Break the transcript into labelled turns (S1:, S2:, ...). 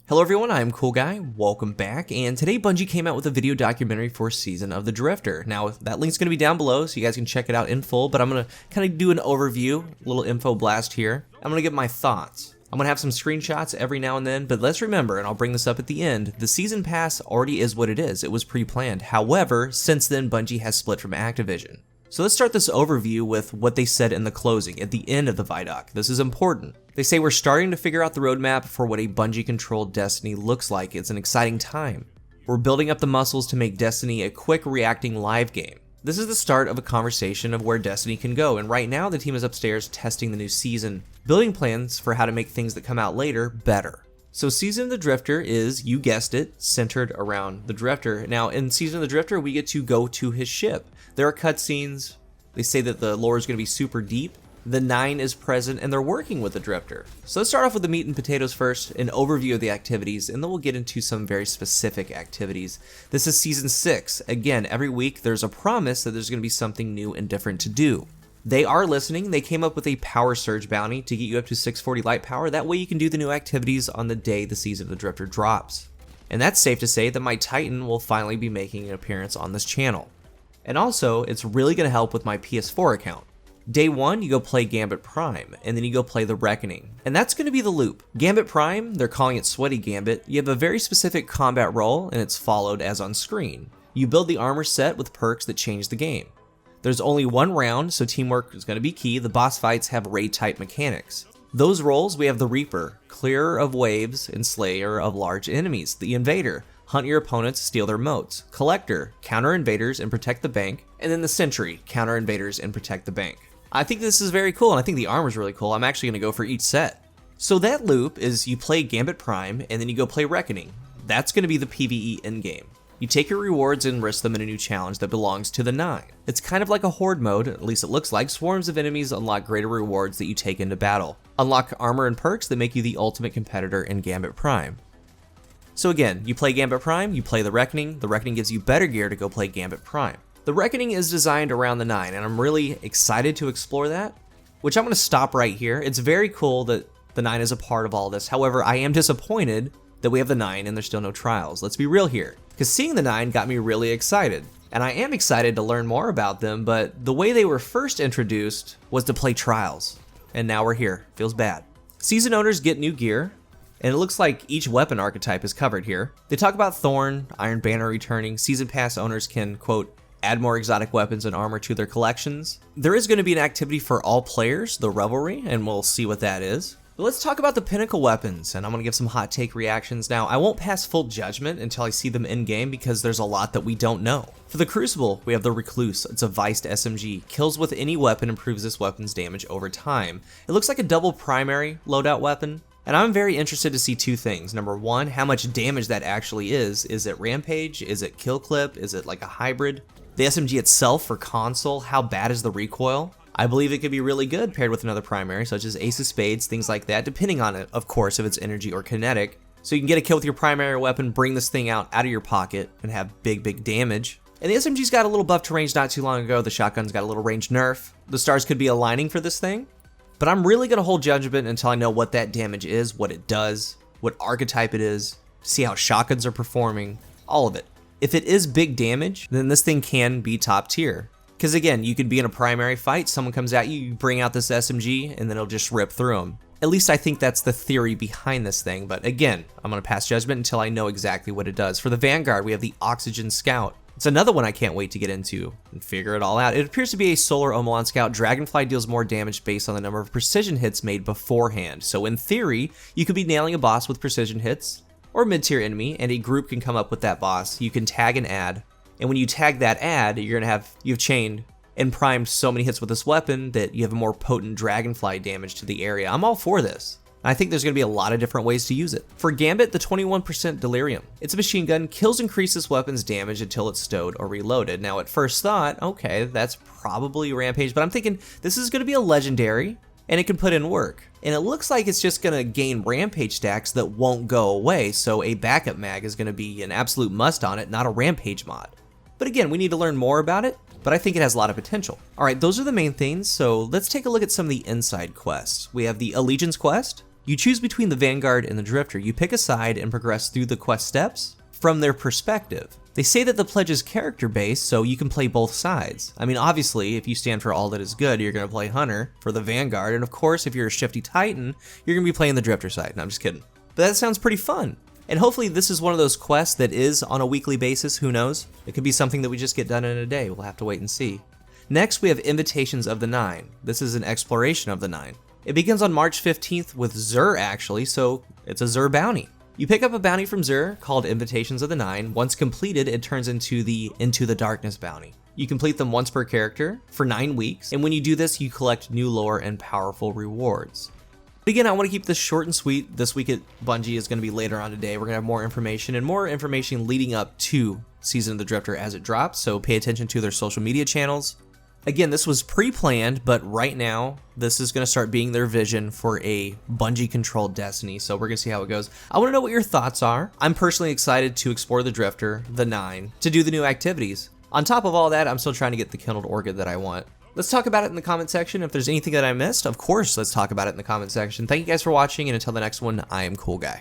S1: Hello everyone, I'm CoolGuy, welcome back, and today Bungie came out with a video documentary for Season of the Drifter. Now, that link's going to be down below, so you guys can check it out in full, but I'm going to kind of do an overview, a little info blast here. I'm going to give my thoughts. I'm going to have some screenshots every now and then, but let's remember, and I'll bring this up at the end, the Season Pass already is what it is. It was pre-planned. However, since then, Bungie has split from Activision. So let's start this overview with what they said in the closing, at the end of the Vidoc. This is important. They say we're starting to figure out the roadmap for what a Bungie-controlled Destiny looks like. It's an exciting time. We're building up the muscles to make Destiny a quick reacting live game. This is the start of a conversation of where Destiny can go, and right now the team is upstairs testing the new season, building plans for how to make things that come out later better. So Season of the Drifter is, you guessed it, centered around the Drifter. Now in Season of the Drifter we get to go to his ship. There are cutscenes. They say that the lore is going to be super deep. The 9 is present and they're working with the Drifter. So let's start off with the meat and potatoes first, an overview of the activities, and then we'll get into some very specific activities. This is Season 6. Again, every week there's a promise that there's going to be something new and different to do. They are listening. They came up with a power surge bounty to get you up to 640 light power. That way you can do the new activities on the day the Season of the Drifter drops. And that's safe to say that my Titan will finally be making an appearance on this channel. And also, it's really going to help with my PS4 account. Day 1, you go play Gambit Prime, and then you go play The Reckoning. And that's going to be the loop. Gambit Prime, they're calling it Sweaty Gambit. You have a very specific combat role, and it's followed as on screen. You build the armor set with perks that change the game. There's only one round, so teamwork is going to be key. The boss fights have raid-type mechanics. Those roles, we have the Reaper, clearer of waves and slayer of large enemies. The Invader, hunt your opponents, steal their moats. Collector, counter invaders and protect the bank. And then the Sentry, counter invaders and protect the bank. I think this is very cool, and I think the armor's really cool. I'm actually going to go for each set. So that loop is you play Gambit Prime, and then you go play Reckoning. That's going to be the PvE endgame. You take your rewards and risk them in a new challenge that belongs to the 9. It's kind of like a horde mode, at least it looks like. Swarms of enemies unlock greater rewards that you take into battle. Unlock armor and perks that make you the ultimate competitor in Gambit Prime. So again, you play Gambit Prime, you play The Reckoning gives you better gear to go play Gambit Prime. The Reckoning is designed around the 9, and I'm really excited to explore that, which I'm going to stop right here. It's very cool that the 9 is a part of all this. However, I am disappointed that we have the 9 and there's still no trials. Let's be real here, because seeing the 9 got me really excited. And I am excited to learn more about them, but the way they were first introduced was to play trials. And now we're here. Feels bad. Season owners get new gear, and it looks like each weapon archetype is covered here. They talk about Thorn, Iron Banner returning. Season Pass owners can, quote, add more exotic weapons and armor to their collections. There is going to be an activity for all players, the Revelry, and we'll see what that is. But let's talk about the Pinnacle Weapons, and I'm going to give some hot take reactions now. I won't pass full judgment until I see them in-game because there's a lot that we don't know. For the Crucible, we have the Recluse. It's a Viced SMG. Kills with any weapon, improves this weapon's damage over time. It looks like a double primary loadout weapon. And I'm very interested to see two things. Number one, how much damage that actually is. Is it Rampage? Is it Kill Clip? Is it like a hybrid? The SMG itself for console, how bad is the recoil? I believe it could be really good paired with another primary, such as Ace of Spades, things like that, depending on it, of course, if it's energy or kinetic. So you can get a kill with your primary weapon, bring this thing out of your pocket, and have big damage. And the SMG's got a little buff to range not too long ago. The shotgun's got a little range nerf. The stars could be aligning for this thing. But I'm really going to hold judgment until I know what that damage is, what it does, what archetype it is, see how shotguns are performing, all of it. If it is big damage, then this thing can be top tier. Because again, you could be in a primary fight, someone comes at you, you bring out this SMG, and then it'll just rip through them. At least I think that's the theory behind this thing, but again, I'm going to pass judgment until I know exactly what it does. For the Vanguard, we have the Oxygen Scout. It's another one I can't wait to get into and figure it all out. It appears to be a Solar Omelon Scout. Dragonfly deals more damage based on the number of precision hits made beforehand. So in theory, you could be nailing a boss with precision hits, or a mid-tier enemy, and a group can come up with that boss. You can tag and add, and when you tag that add, you've chained and primed so many hits with this weapon that you have a more potent Dragonfly damage to the area. I'm all for this. I think there's going to be a lot of different ways to use it. For Gambit, the 21% Delirium. It's a machine gun, kills increases weapons damage until it's stowed or reloaded. Now at first thought, okay, that's probably Rampage, but I'm thinking this is going to be a legendary, and it can put in work. And it looks like it's just going to gain Rampage stacks that won't go away, so a backup mag is going to be an absolute must on it, not a Rampage mod. But again, we need to learn more about it, but I think it has a lot of potential. Alright, those are the main things, so let's take a look at some of the inside quests. We have the Allegiance quest. You choose between the Vanguard and the Drifter. You pick a side and progress through the quest steps from their perspective. They say that the pledge is character-based, so you can play both sides. I mean, obviously, if you stand for all that is good, you're going to play Hunter for the Vanguard, and of course, if you're a shifty Titan, you're going to be playing the Drifter side. No, I'm just kidding. But that sounds pretty fun. And hopefully this is one of those quests that is on a weekly basis, who knows? It could be something that we just get done in a day, we'll have to wait and see. Next, we have Invitations of the Nine. This is an exploration of the Nine. It begins on March 15th with Xur actually, so it's a Xur bounty. You pick up a bounty from Xur called Invitations of the Nine. Once completed, it turns into the Into the Darkness bounty. You complete them once per character for 9 weeks, and when you do this, you collect new lore and powerful rewards. But again, I want to keep this short and sweet. This week at Bungie is going to be later on today. We're going to have more information leading up to Season of the Drifter as it drops, so pay attention to their social media channels. Again, this was pre-planned, but right now, this is going to start being their vision for a Bungie-controlled Destiny, so we're going to see how it goes. I want to know what your thoughts are. I'm personally excited to explore the Drifter, the Nine, to do the new activities. On top of all that, I'm still trying to get the Kindled Orchid that I want. Let's talk about it in the comment section. If there's anything that I missed, of course, let's talk about it in the comment section. Thank you guys for watching, and until the next one, I am CoolGuy.